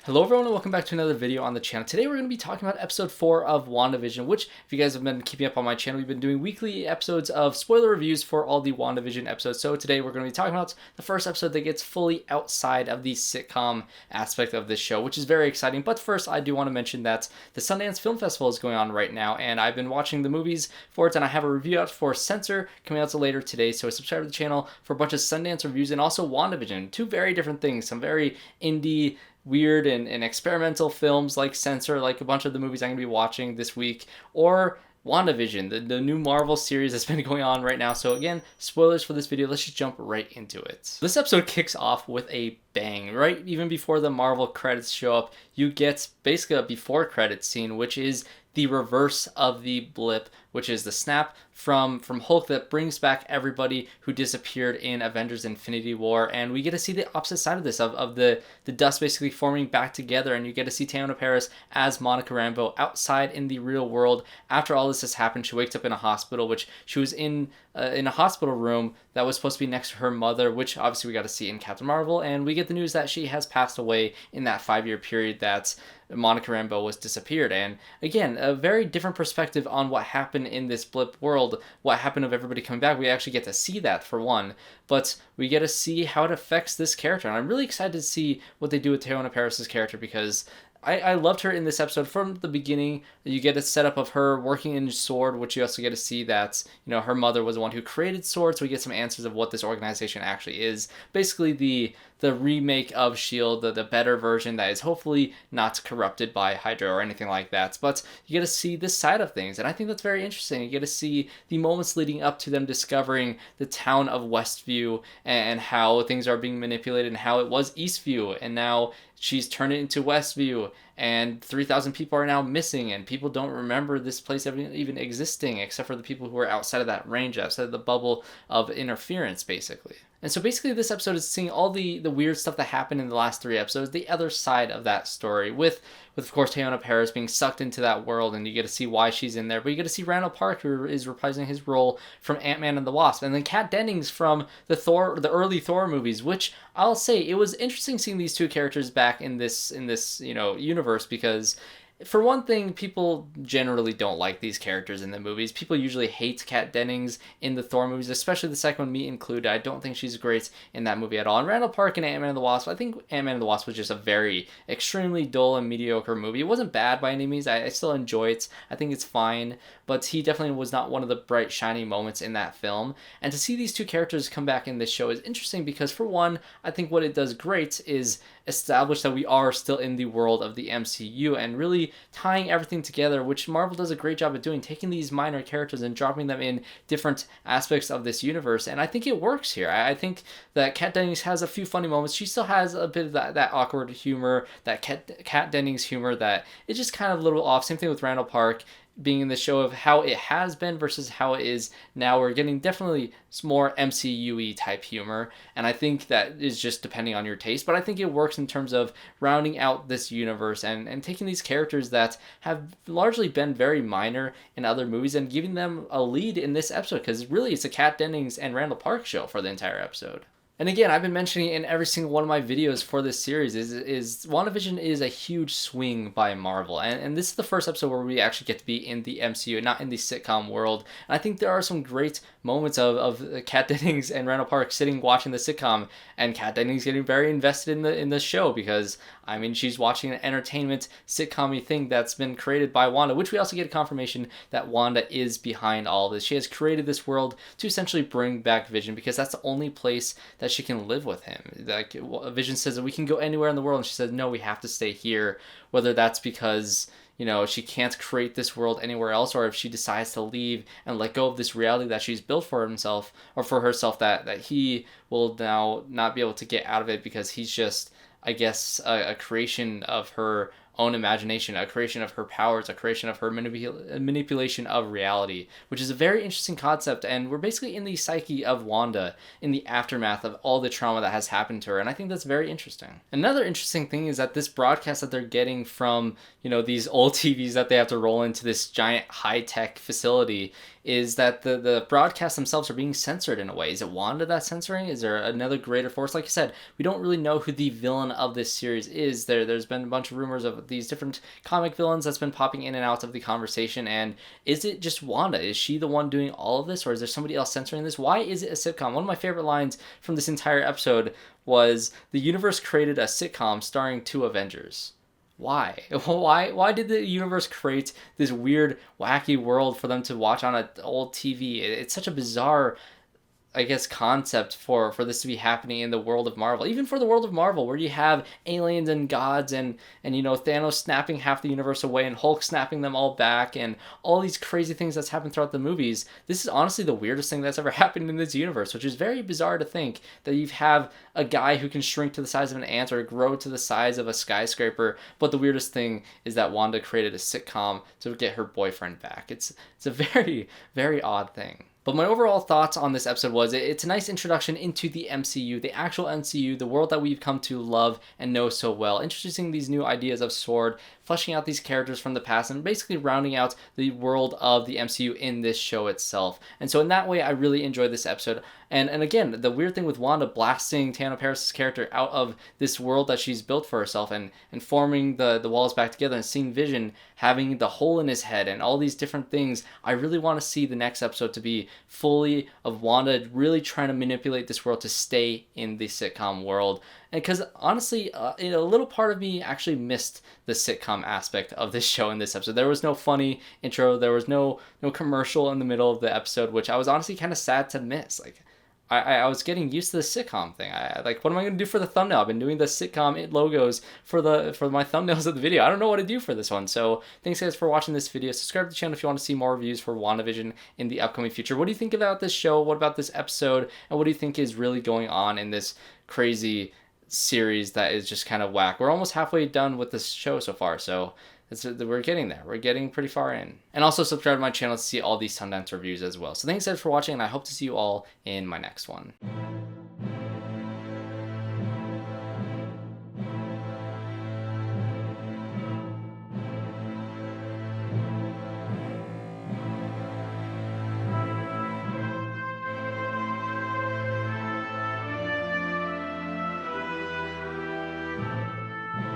Hello everyone and welcome back to another video on the channel. Today we're going to be talking about episode 4 of WandaVision, which if you guys have been keeping up on my channel, we've been doing weekly episodes of spoiler reviews for all the WandaVision episodes. So today we're going to be talking about the first episode that gets fully outside of the sitcom aspect of this show, which is very exciting. But first, I do want to mention that the Sundance Film Festival is going on right now, and I've been watching the movies for it, and I have a review out for Censor coming out later today. So subscribe to the channel for a bunch of Sundance reviews and also WandaVision. Two very different things, some very indie, weird and experimental films like Censor, like a bunch of the movies I'm going to be watching this week, or WandaVision, the new Marvel series that's been going on right now. So again, spoilers for this video, let's just jump right into it. This episode kicks off with a bang, right? Even before the Marvel credits show up, you get basically a before credits scene, which is the reverse of the blip, which is the snap from Hulk that brings back everybody who disappeared in Avengers Infinity War. And we get to see the opposite side of this, of the dust basically forming back together, and you get to see Teyonah Parris as Monica Rambeau outside in the real world. After all this has happened, she wakes up in a hospital, which she was in a hospital room that was supposed to be next to her mother, which obviously we got to see in Captain Marvel, and we get the news that she has passed away in that 5-year period that Monica Rambeau was disappeared. And again, a very different perspective on what happened in this blip world, what happened of everybody coming back. We actually get to see that for one, but we get to see how it affects this character, and I'm really excited to see what they do with Teyonah Parris' character, because I loved her in this episode from the beginning. You get a setup of her working in S.W.O.R.D, which you also get to see that, you know, her mother was the one who created S.W.O.R D, so we get some answers of what this organization actually is. Basically the remake of S.H.I.E.L.D, the better version that is hopefully not corrupted by Hydra or anything like that. But you get to see this side of things, and I think that's very interesting. You get to see the moments leading up to them discovering the town of Westview and how things are being manipulated, and how it was Eastview, and now she's turned it into Westview, and 3,000 people are now missing, and people don't remember this place even existing, except for the people who are outside of that range, outside of the bubble of interference, basically. And so basically this episode is seeing all the weird stuff that happened in the last 3 episodes, the other side of that story, with of course Teyonah Parris being sucked into that world, and you get to see why she's in there. But you get to see Randall Park, who is reprising his role from Ant-Man and the Wasp, and then Kat Dennings from the early Thor movies, which I'll say it was interesting seeing these two characters back in this universe, because for one thing, people generally don't like these characters in the movies. People usually hate Kat Dennings in the Thor movies, especially the second one, me included. I don't think she's great in that movie at all. And Randall Park and Ant-Man and the Wasp, I think Ant-Man and the Wasp was just a very extremely dull and mediocre movie. It wasn't bad by any means. I still enjoy it. I think it's fine. But he definitely was not one of the bright, shiny moments in that film. And to see these two characters come back in this show is interesting because, for one, I think what it does great is establish that we are still in the world of the MCU and really tying everything together, which Marvel does a great job at doing, taking these minor characters and dropping them in different aspects of this universe. And I think it works here. I think that Kat Dennings has a few funny moments. She still has a bit of that awkward humor, that Kat Dennings humor that is just kind of a little off. Same thing with Randall Park being in the show of how it has been versus how it is now. We're getting definitely more MCU-y type humor, and I think that is just depending on your taste, but I think it works in terms of rounding out this universe and taking these characters that have largely been very minor in other movies and giving them a lead in this episode, because really it's a Kat Dennings and Randall Park show for the entire episode. And again, I've been mentioning in every single one of my videos for this series is WandaVision is a huge swing by Marvel. And this is the first episode where we actually get to be in the MCU, not in the sitcom world. And I think there are some great moments of Kat Dennings and Randall Park sitting watching the sitcom, and Kat Dennings getting very invested in the show, because I mean, she's watching an entertainment sitcom-y thing that's been created by Wanda, which we also get confirmation that Wanda is behind all this. She has created this world to essentially bring back Vision, because that's the only place that she can live with him. Like, Vision says that we can go anywhere in the world, and she says, no, we have to stay here. Whether that's because, you know, she can't create this world anywhere else, or if she decides to leave and let go of this reality that she's built for himself, or for herself, that he will now not be able to get out of it, because he's just, I guess, a creation of her own imagination, a creation of her powers, a creation of her manipulation of reality, which is a very interesting concept. And we're basically in the psyche of Wanda in the aftermath of all the trauma that has happened to her, and I think that's very interesting. Another interesting thing is that this broadcast that they're getting from, you know, these old TVs that they have to roll into this giant high-tech facility is that the broadcasts themselves are being censored in a way. Is it Wanda that's censoring? Is there another greater force? Like I said, we don't really know who the villain of this series is. There's been a bunch of rumors of these different comic villains that's been popping in and out of the conversation, and is it just Wanda? Is she the one doing all of this, or is there somebody else censoring this? Why is it a sitcom? One of my favorite lines from this entire episode was, the universe created a sitcom starring 2 Avengers. Why? Why did the universe create this weird, wacky world for them to watch on an old TV? It's such a bizarre, I guess, concept for this to be happening in the world of Marvel. Even for the world of Marvel, where you have aliens and gods and Thanos snapping half the universe away and Hulk snapping them all back and all these crazy things that's happened throughout the movies. This is honestly the weirdest thing that's ever happened in this universe, which is very bizarre to think that you have a guy who can shrink to the size of an ant or grow to the size of a skyscraper. But the weirdest thing is that Wanda created a sitcom to get her boyfriend back. It's a very, very odd thing. But my overall thoughts on this episode was, it's a nice introduction into the MCU, the actual MCU, the world that we've come to love and know so well, introducing these new ideas of S.W.O.R.D, fleshing out these characters from the past, and basically rounding out the world of the MCU in this show itself. And so in that way, I really enjoyed this episode. And again, the weird thing with Wanda blasting Teyonah Parris' character out of this world that she's built for herself and forming the walls back together, and seeing Vision having the hole in his head and all these different things. I really want to see the next episode to be fully of Wanda really trying to manipulate this world to stay in the sitcom world. And because honestly, a little part of me actually missed the sitcom aspect of this show in this episode. There was no funny intro. There was no commercial in the middle of the episode, which I was honestly kind of sad to miss. Like, I was getting used to the sitcom thing. What am I going to do for the thumbnail? I've been doing the sitcom logos for my thumbnails of the video. I don't know what to do for this one. So thanks guys for watching this video. Subscribe to the channel if you want to see more reviews for WandaVision in the upcoming future. What do you think about this show? What about this episode? And what do you think is really going on in this crazy series that is just kind of whack? We're almost halfway done with this show so far, so we're getting there. We're getting pretty far in. And also subscribe to my channel to see all these Sundance reviews as well. So thanks guys for watching, and I hope to see you all in my next one.